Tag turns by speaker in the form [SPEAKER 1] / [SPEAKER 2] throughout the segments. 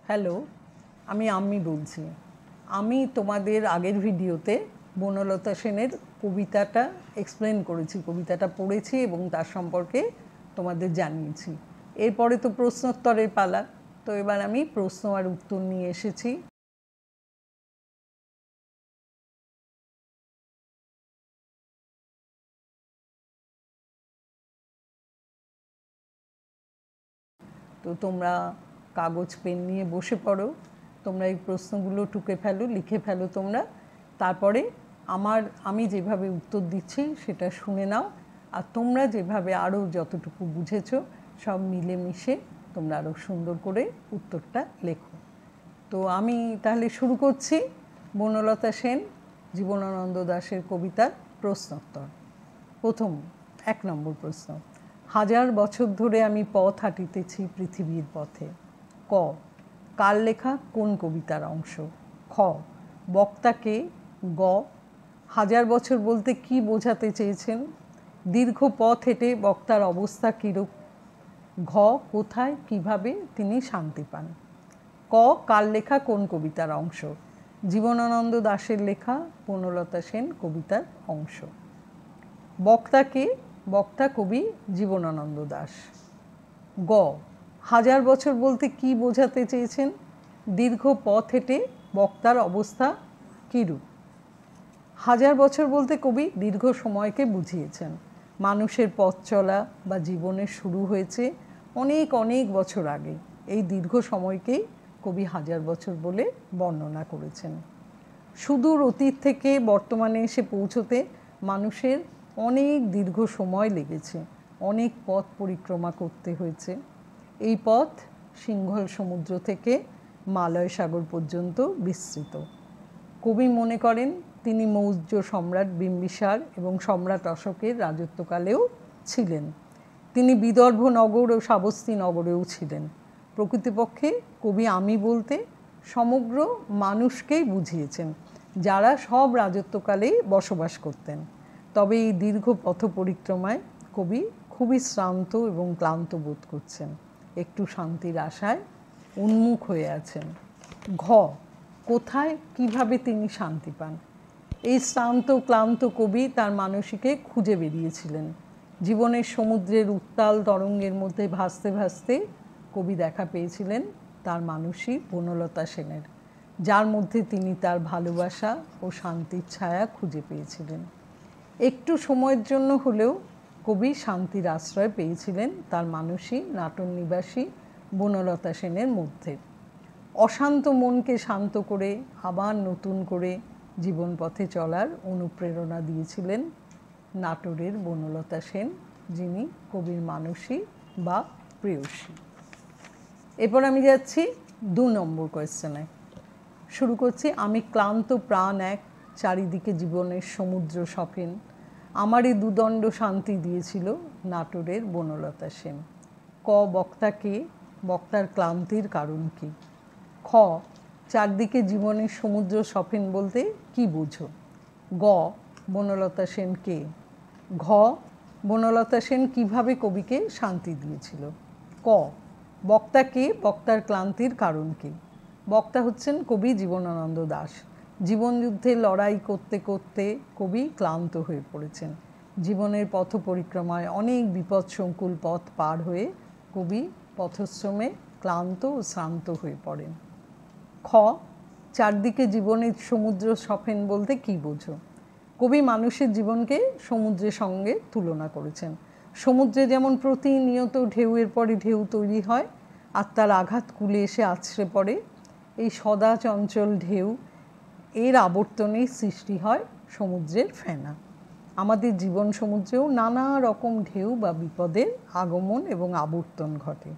[SPEAKER 1] Hello, আমি আম্মি বলছি। আমি তোমাদের আগের ভিডিওতে বনলতা সেনের কবিতাটা এক্সপ্লেন করেছি, কবিতাটা পড়েছি এবং তার সম্পর্কে তোমাদের জানিয়েছি। এরপরে তো প্রশ্নোত্তরের পালা, তো এবার আমি প্রশ্ন আর উত্তর নিয়ে এসেছি। তো তোমরা কাগজ পেন নিয়ে বসে পড়ো, তোমরা এই প্রশ্নগুলো টুকে ফেলো, লিখে ফেলো তোমরা। তারপরে আমি যেভাবে উত্তর দিচ্ছি সেটা শুনে নাও, আর তোমরা যেভাবে আরও যতটুকু বুঝেছো সব মিলেমিশে তোমরা আরও সুন্দর করে উত্তরটা লেখো। তো আমি তাহলে শুরু করছি বনলতা সেন জীবনানন্দ দাশের কবিতার প্রশ্নোত্তর। প্রথম 1 নম্বর প্রশ্ন, হাজার বছর ধরে আমি পথ হাঁটিতেছি পৃথিবীর পথে। ক, কার লেখা কোন কবিতার অংশ? খ, বক্তাকে? গ, হাজার বছর বলতে কি বোঝাতে চেয়েছেন? দীর্ঘ পথ হেঁটে বক্তার অবস্থা কীরূপ? ঘ, কোথায় কিভাবে তিনি শান্তি পান? ক, কার লেখা কোন কবিতার অংশ? জীবনানন্দ দাশের লেখা বনলতা সেন কবিতার অংশ। বক্তাকে? বক্তা কবি জীবনানন্দ দাশ। গ, হাজার বছর বলতে কি বোঝাতে চেয়েছেন? দীর্ঘ পথ হেঁটে বক্তার অবস্থা কীরূপ? হাজার বছর বলতে কবি দীর্ঘ সময়কে বুঝিয়েছেন। মানুষের পথ চলা বা জীবনের শুরু হয়েছে অনেক অনেক বছর আগে। এই দীর্ঘ সময়কেই কবি হাজার বছর বলে বর্ণনা করেছেন। সুদূর অতীত থেকে বর্তমানে এসে পৌঁছতে মানুষের অনেক দীর্ঘ সময় লেগেছে, অনেক পথ পরিক্রমা করতে হয়েছে। এই পথ সিংহল সমুদ্র থেকে মালয় সাগর পর্যন্ত বিস্তৃত। কবি মনে করেন তিনি মৌর্য সম্রাট বিম্বিসার এবং সম্রাট অশোকের রাজত্বকালেও ছিলেন। তিনি বিদর্ভ নগর ও সাবস্তি নগরেও ছিলেন। প্রকৃতপক্ষে কবি আমি বলতে সমগ্র মানুষকেই বুঝিয়েছেন, যারা সব রাজত্বকালেই বসবাস করতেন। তবে এই দীর্ঘ পথ পরিক্রমায় কবি খুবই শ্রান্ত এবং ক্লান্ত বোধ করছেন, একটু শান্তির আশায় উন্মুখ হয়ে আছেন। ঘ, কোথায় কিভাবে তিনি শান্তি পান? এই শ্রান্ত ক্লান্ত কবি তার মানসিকে খুঁজে বেরিয়েছিলেন। জীবনের সমুদ্রের উত্তাল তরঙ্গের মধ্যে ভাসতে ভাসতে কবি দেখা পেয়েছিলেন তার মানসী বনলতা সেনের, যার মধ্যে তিনি তার ভালোবাসা ও শান্তির ছায়া খুঁজে পেয়েছিলেন। একটু সময়ের জন্য হলেও কবি শান্তির আশ্রয় পেয়েছিলেন তার মানসী নাটোর নিবাসী বনলতা সেনের মধ্যে। অশান্ত মনকে শান্ত করে আবার নতুন করে জীবন পথে চলার অনুপ্রেরণা দিয়েছিলেন নাটোরের বনলতা সেন, যিনি কবির মানসী বা প্রেয়সী। এরপর আমি যাচ্ছি 2 নম্বর কোয়েশ্চেনে। শুরু করছি, আমি ক্লান্ত প্রাণ এক, চারিদিকে জীবনের সমুদ্র সফেন, আমারই দুদণ্ড শান্তি দিয়েছিল নাটোরের বনলতা সেন। ক, বক্তাকে? বক্তার ক্লান্তির কারণ কী? খ, চারদিকে জীবনের সমুদ্র সফেন বলতে কি বোঝো? গ, বনলতা সেন কে? ঘ, বনলতা সেন কিভাবে কবিকে শান্তি দিয়েছিল? ক, বক্তা কে? বক্তার ক্লান্তির কারণ কী? বক্তা হচ্ছেন কবি জীবনানন্দ দাশ। জীবনযুদ্ধে লড়াই করতে করতে কবি ক্লান্ত হয়ে পড়েছেন। জীবনের পথ পরিক্রমায় অনেক বিপদসংকুল পথ পার হয়ে কবি পথশ্রমে ক্লান্ত ও শ্রান্ত হয়ে পড়েন। খ, চারদিকে জীবনের সমুদ্র সফেন বলতে কি বোঝো? কবি মানুষের জীবনকে সমুদ্রের সঙ্গে তুলনা করেছেন। সমুদ্রে যেমন প্রতিনিয়ত ঢেউয়ের পরে ঢেউ তৈরি হয় আর তার আঘাত কুলে এসে আছড়ে পড়ে, এই সদা চঞ্চল ঢেউ এর আবর্তনেই সৃষ্টি হয় সমুদ্রের ফেনা। আমাদের জীবন সমুদ্রেও নানা রকম ঢেউ বা বিপদের আগমন এবং আবর্তন ঘটে।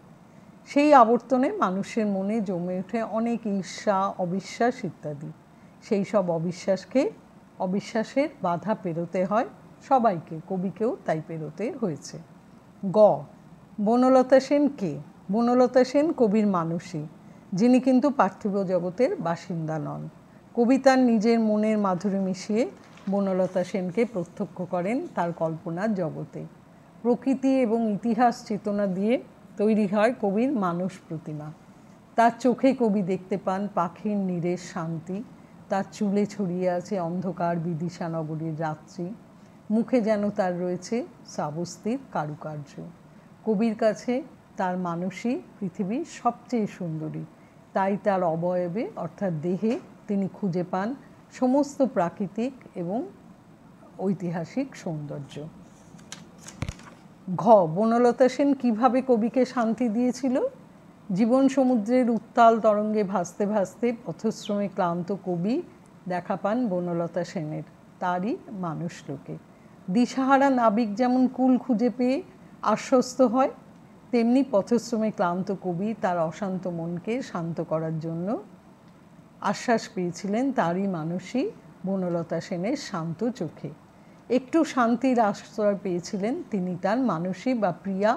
[SPEAKER 1] সেই আবর্তনে মানুষের মনে জমে ওঠে অনেক ঈর্ষা, অবিশ্বাস ইত্যাদি। সেই সব অবিশ্বাসের বাধা পেরোতে হয় সবাইকে, কবিকেও তাই পেরোতে হয়েছে। গ, বনলতা সেন কে? বনলতা সেন কবির মানসী, যিনি কিন্তু পার্থিব জগতের বাসিন্দা নন। কবি তার নিজের মনের মাধুরী মিশিয়ে বনলতা সেনকে প্রত্যক্ষ করেন তার কল্পনার জগতে। প্রকৃতি এবং ইতিহাস চেতনা দিয়ে তৈরি হয় কবির মানস প্রতিমা। তার চোখে কবি দেখতে পান পাখির নীড়ের শান্তি, তার চুলে ছড়িয়ে আছে অন্ধকার বিদিশা নগরীর রাত্রি, মুখে যেন তার রয়েছে শ্রাবস্তির কারুকার্য। কবির কাছে তার মানুষই পৃথিবীর সবচেয়ে সুন্দরী, তাই তার অবয়বে অর্থাৎ দেহে তিনি খুঁজে পান সমস্ত প্রাকৃতিক এবং ঐতিহাসিক সৌন্দর্য। ঘ, বনলতা সেন কীভাবে কবিকে শান্তি দিয়েছিল? জীবন সমুদ্রের উত্তাল তরঙ্গে ভাসতে ভাসতে পথশ্রমে ক্লান্ত কবি দেখা পান বনলতা সেনের, তারই মানুষলোকে। দিশাহারা নাবিক যেমন কুল খুঁজে পেয়ে আশ্বস্ত হয়, তেমনি পথশ্রমে ক্লান্ত কবি তার অশান্ত মনকে শান্ত করার জন্য আশ্বাস পেয়েছিলেন তারই মানুষই বনলতা সেনের শান্ত চোখে। একটু শান্তির আশ্রয় পেয়েছিলেন তিনি তার মানুষী বা প্রিয়া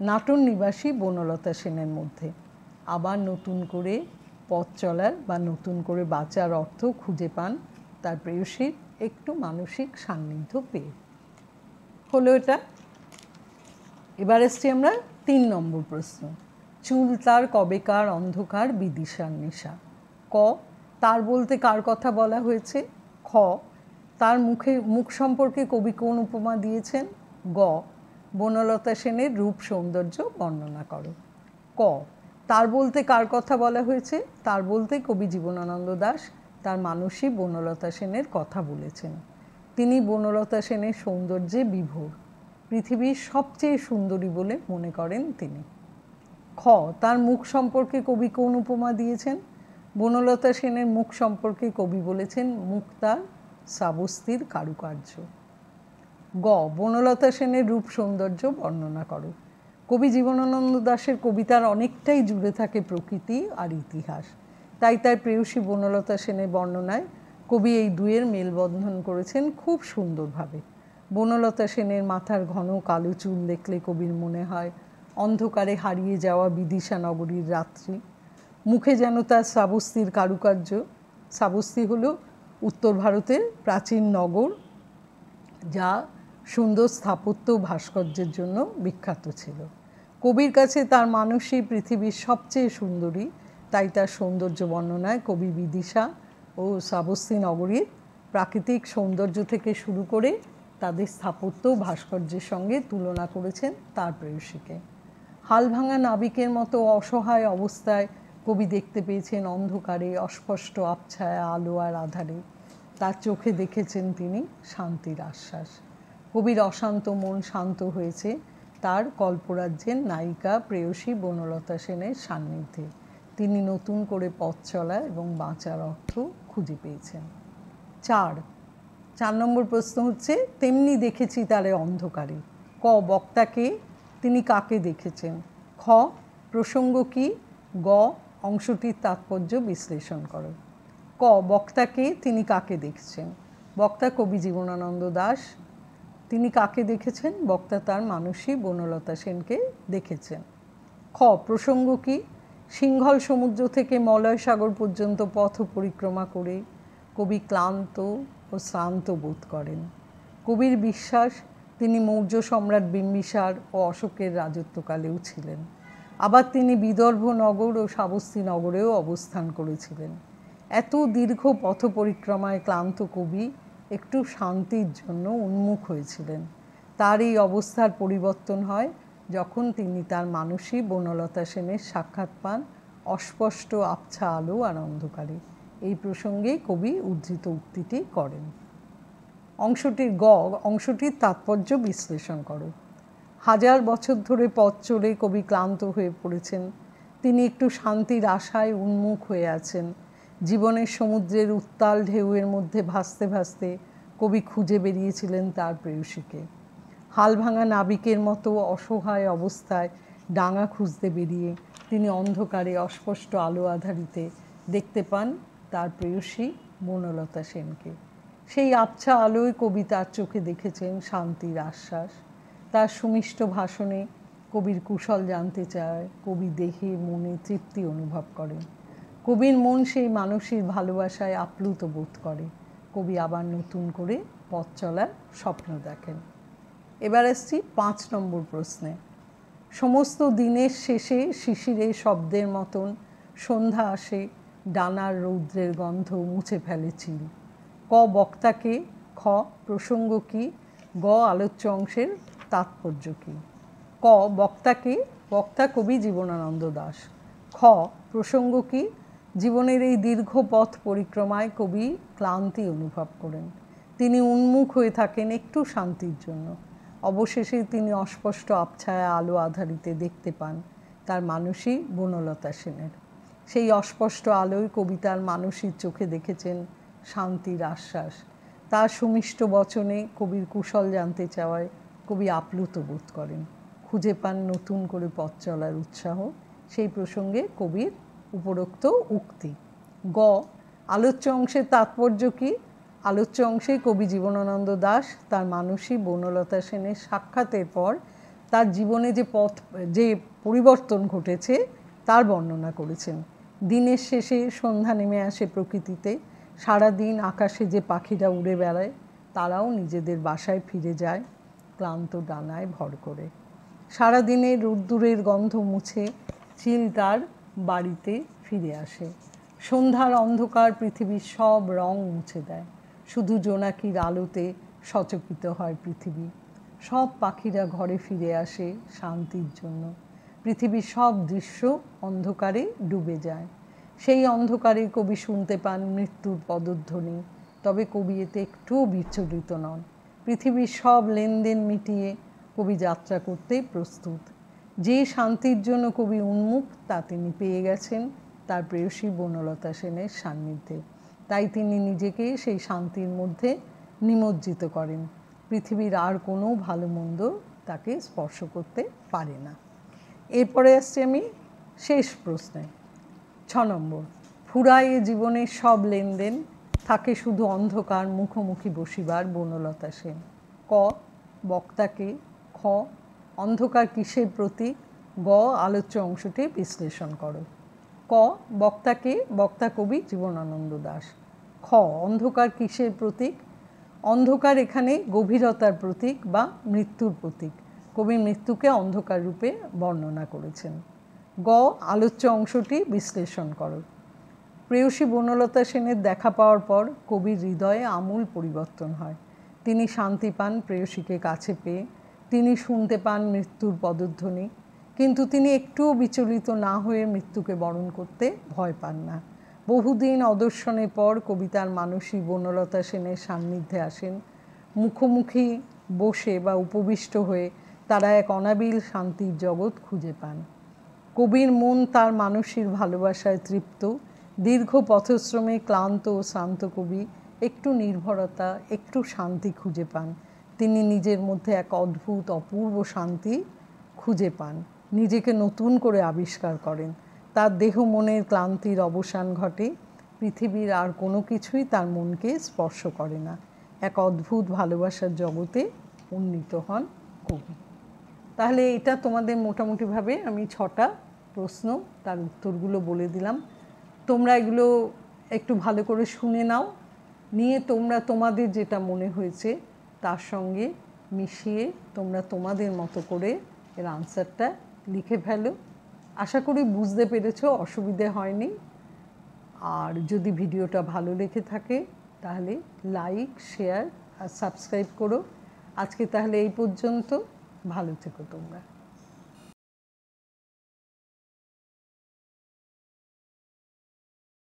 [SPEAKER 1] নাটোর নিবাসী বনলতা সেনের মধ্যে। আবার নতুন করে পথ চলার বা নতুন করে বাঁচার অর্থ খুঁজে পান তার প্রেয়সীর একটু মানসিক সান্নিধ্য পেয়ে। হলো এটা। এবার এসছি আমরা 3 নম্বর প্রশ্ন। চুল তার কবেকার অন্ধকার বিদিশার নেশা। ক, তার বলতে কার কথা বলা হয়েছে? খ, তার মুখ সম্পর্কে কবি কোন উপমা দিয়েছেন? গ, বনলতা সেনের রূপ সৌন্দর্য বর্ণনা করো। ক, তার বলতে কার কথা বলা হয়েছে? তার বলতে কবি জীবনানন্দ দাশ তার মানুষী বনলতা সেনের কথা বলেছেন। তিনি বনলতা সেনের সৌন্দর্যে বিভোর, পৃথিবীর সবচেয়ে সুন্দরী বলে মনে করেন তিনি। খ, তার মুখ সম্পর্কে কবি কোন উপমা দিয়েছেন? বনলতা সেনের মুখ সম্পর্কে কবি বলেছেন মুখ তার শ্রাবস্তির কারুকার্য। গ, বনলতা সেনের রূপ সৌন্দর্য বর্ণনা করো। কবি জীবনানন্দ দাশের কবিতার অনেকটাই জুড়ে থাকে প্রকৃতি আর ইতিহাস, তাই তার প্রেয়সী বনলতা সেনের বর্ণনায় কবি এই দুয়ের মেলবন্ধন করেছেন খুব সুন্দরভাবে। বনলতা সেনের মাথার ঘন কালো চুল দেখলে কবির মনে হয় অন্ধকারে হারিয়ে যাওয়া বিদিশা নগরীর রাত্রি, মুখে যেন তার শ্রাবস্তির কারুকার্য। শ্রাবস্তি হলো উত্তর ভারতের প্রাচীন নগর, যা সুন্দর স্থাপত্য ভাস্কর্যের জন্য বিখ্যাত ছিল। কবির কাছে তার মানুষই পৃথিবীর সবচেয়ে সুন্দরী, তাই তার সৌন্দর্য বর্ণনায় কবি বিদিশা ও শ্রাবস্তি নগরীর প্রাকৃতিক সৌন্দর্য থেকে শুরু করে তাদের স্থাপত্য ভাস্কর্যের সঙ্গে তুলনা করেছেন তার প্রেয়সীকে। হালভাঙা নাবিকের মতো অসহায় অবস্থায় কবি দেখতে পেয়েছেন অন্ধকারে অস্পষ্ট আবছায়া আলো আর আধারে, তার চোখে দেখেছেন তিনি শান্তির আশ্বাস। কবির অশান্ত মন শান্ত হয়েছে তার কল্পরাজ্যের নায়িকা প্রেয়সী বনলতা সেনের সান্নিধ্যে। তিনি নতুন করে পথ চলা এবং বাঁচার অর্থ খুঁজে পেয়েছেন। 4 নম্বর প্রশ্ন হচ্ছে তেমনি দেখেছি তারে অন্ধকারে। ক, বক্তাকে, তিনি কাকে দেখেছেন? খ, প্রসঙ্গ কি? গ, অংশটির তাৎপর্য বিশ্লেষণ করো। ক, বক্তাকে, তিনি কাকে দেখছেন? বক্তা কবি জীবনানন্দ দাশ। তিনি কাকে দেখেছেন? বক্তা তার মানুষী বনলতা সেনকে দেখেছেন। খ, প্রসঙ্গ কি? সিংহল সমুদ্র থেকে মলয় সাগর পর্যন্ত পথ পরিক্রমা করে কবি ক্লান্ত ও শ্রান্ত বোধ করেন। কবির বিশ্বাস তিনি মৌর্য সম্রাট বিম্বিসার ও অশোকের রাজত্বকালেও ছিলেন। আবার তিনি বিদর্ভ নগর ও শ্রাবস্তি নগরেও অবস্থান করেছিলেন। এত দীর্ঘ পথ পরিক্রমায় ক্লান্ত কবি একটু শান্তির জন্য উন্মুখ হয়েছিলেন। তার এই অবস্থার পরিবর্তন হয় যখন তিনি তার মানুষী বনলতা সেনের সাক্ষাৎ পান অস্পষ্ট আবছা আলো আর অন্ধকারে। এই প্রসঙ্গে কবি উদ্ধৃত উক্তিটি করেন। অংশটির তাৎপর্য বিশ্লেষণ করো। 1000 বছর ধরে পথ চলে কবি ক্লান্ত হয়ে পড়েছেন। তিনি একটু শান্তির আশায় উন্মুখ হয়ে আছেন। জীবনের সমুদ্রের উত্তাল ঢেউয়ের মধ্যে ভাসতে ভাসতে কবি খুঁজে বেরিয়েছিলেন তার প্রেয়সীকে। হালভাঙা নাবিকের মতো অসহায় অবস্থায় ডাঙা খুঁজতে বেরিয়ে তিনি অন্ধকারে অস্পষ্ট আলো আধারিতে দেখতে পান তার প্রেয়সী বনলতা সেনকে। সেই আবছা আলোয় কবি তার চোখে দেখেছেন শান্তির আশ্বাস। তার সুমিষ্ট ভাষণে কবির কুশল জানতে চায়, কবি দেহে মনে তৃপ্তি অনুভব করেন। কবির মন সেই মানুষের ভালোবাসায় আপ্লুত বোধ করে। কবি আবার নতুন করে পথ চলার স্বপ্ন দেখেন। এবার আসছি 5 নম্বর প্রশ্নে। সমস্ত দিনের শেষে শিশিরে শব্দের মতন সন্ধ্যা আসে, ডানার রৌদ্রের গন্ধ মুছে ফেলে চিল। ক বক্তাকে, খ প্রসঙ্গ কি, গ আলোচ্য অংশের তাৎপর্য কী। ক বক্তাকে, বক্তা কবি জীবনানন্দ দাশ। খ প্রসঙ্গ কি, জীবনের এই দীর্ঘ পথ পরিক্রমায় কবি ক্লান্তি অনুভব করেন। তিনি উন্মুখ হয়ে থাকেন একটু শান্তির জন্য। অবশেষে তিনি অস্পষ্ট আবছায়া আলো আধারিতে দেখতে পান তার মানসী বনলতা সেনের। সেই অস্পষ্ট আলোয় কবিতার মানসীর চোখে দেখেছেন শান্তির আশ্বাস। তার সুমিষ্ট বচনে কবির কুশল জানতে চাওয়ায় কবি আপ্লুত বোধ করেন, খুঁজে পান নতুন করে পথ চলার উৎসাহ। সেই প্রসঙ্গে কবির উপরোক্ত উক্তি। গ আলোচ্য অংশের তাৎপর্য কী। আলোচ্য অংশে কবি জীবনানন্দ দাশ তার মানসী বনলতা সেনের সাক্ষাতের পর তার জীবনে যে পরিবর্তন ঘটেছে তার বর্ণনা করেছেন। দিনের শেষে সন্ধ্যা নেমে আসে প্রকৃতিতে। সারাদিন আকাশে যে পাখিরা উড়ে বেড়ায় তারাও নিজেদের বাসায় ফিরে যায় ক্লান্ত ডানায় ভর করে। সারাদিনের রোদ্দুরের গন্ধ মুছে চিল তার বাড়িতে ফিরে আসে। সন্ধ্যার অন্ধকার পৃথিবীর সব রং মুছে দেয়, শুধু জোনাকির আলোতে সচকিত হয় পৃথিবী। সব পাখিরা ঘরে ফিরে আসে শান্তির জন্য। পৃথিবীর সব দৃশ্য অন্ধকারে ডুবে যায়। সেই অন্ধকারে কবি শুনতে পান মৃত্যুর পদধ্বনি, তবে কবি এতে একটুও বিচলিত নন। পৃথিবীর সব লেনদেন মিটিয়ে কবি যাত্রা করতে প্রস্তুত। যে শান্তির জন্য কবি উন্মুখ তা তিনি পেয়ে গেছেন তার প্রেয়সী বনলতা সেনের সান্নিধ্যে। তাই তিনি নিজেকে সেই শান্তির মধ্যে নিমজ্জিত করেন। পৃথিবীর আর কোনো ভালো মন্দ তাকে স্পর্শ করতে পারে না। এরপরে আসছি আমি শেষ প্রশ্নে। 6 নম্বর, ফুরায় এ জীবনের সব লেনদেন, থাকে শুধু অন্ধকার মুখোমুখি বসিবার বনলতা সেন। ক বক্তাকে, খ অন্ধকার কিসের প্রতীক, গ আলোচ্য অংশটি বিশ্লেষণ করো। ক বক্তাকে, বক্তা কবি জীবনানন্দ দাশ। খ অন্ধকার কিসের প্রতীক। অন্ধকার এখানে গভীরতার প্রতীক বা মৃত্যুর প্রতীক। কবি মৃত্যুকে অন্ধকার রূপে বর্ণনা করেছেন। গ আলোচ্য অংশটি বিশ্লেষণ করো। প্রেয়সী বনলতা সেনের দেখা পাওয়ার পর কবির হৃদয়ে আমূল পরিবর্তন হয়। তিনি শান্তি পান প্রেয়সীকে কাছে পেয়ে, তিনি শুনতে পান মৃত্যুর পদধ্বনি, কিন্তু তিনি একটুও বিচলিত না হয়ে মৃত্যুকে বরণ করতে ভয় পান না। বহুদিন অদর্শনের পর কবিতার মানসী বনলতা সেনের সান্নিধ্যে আসেন। মুখোমুখি বসে বা উপবিষ্ট হয়ে তারা এক অনাবিল শান্তির জগৎ খুঁজে পান। কবির মন তার মানসীর ভালোবাসায় তৃপ্ত। দীর্ঘ পথশ্রমে ক্লান্ত ও শ্রান্ত কবি একটু নির্ভরতা, একটু শান্তি খুঁজে পান। তিনি নিজের মধ্যে এক অদ্ভুত অপূর্ব শান্তি খুঁজে পান, নিজেকে নতুন করে আবিষ্কার করেন। তার দেহ মনের ক্লান্তির অবসান ঘটে। পৃথিবীর আর কোনো কিছুই তার মনকে স্পর্শ করে না। এক অদ্ভুত ভালোবাসার জগতে উন্নীত হন কবি। তাহলে এটা তোমাদের মোটামুটিভাবে আমি 6টা প্রশ্ন তার উত্তরগুলো বলে দিলাম। তোমরা এগুলো একটু ভালো করে শুনে নাও, নিয়ে তোমরা তোমাদের যেটা মনে হয়েছে তার সঙ্গে মিশিয়ে তোমরা তোমাদের মতো করে এর আনসারটা লিখে ফেলো। আশা করি বুঝতে পেরেছো, অসুবিধে হয়নি। আর যদি ভিডিওটা ভালো লেগে থাকে তাহলে লাইক, শেয়ার আর সাবস্ক্রাইব করো। আজকে তাহলে এই পর্যন্ত। ভালো থেকো তোমরা।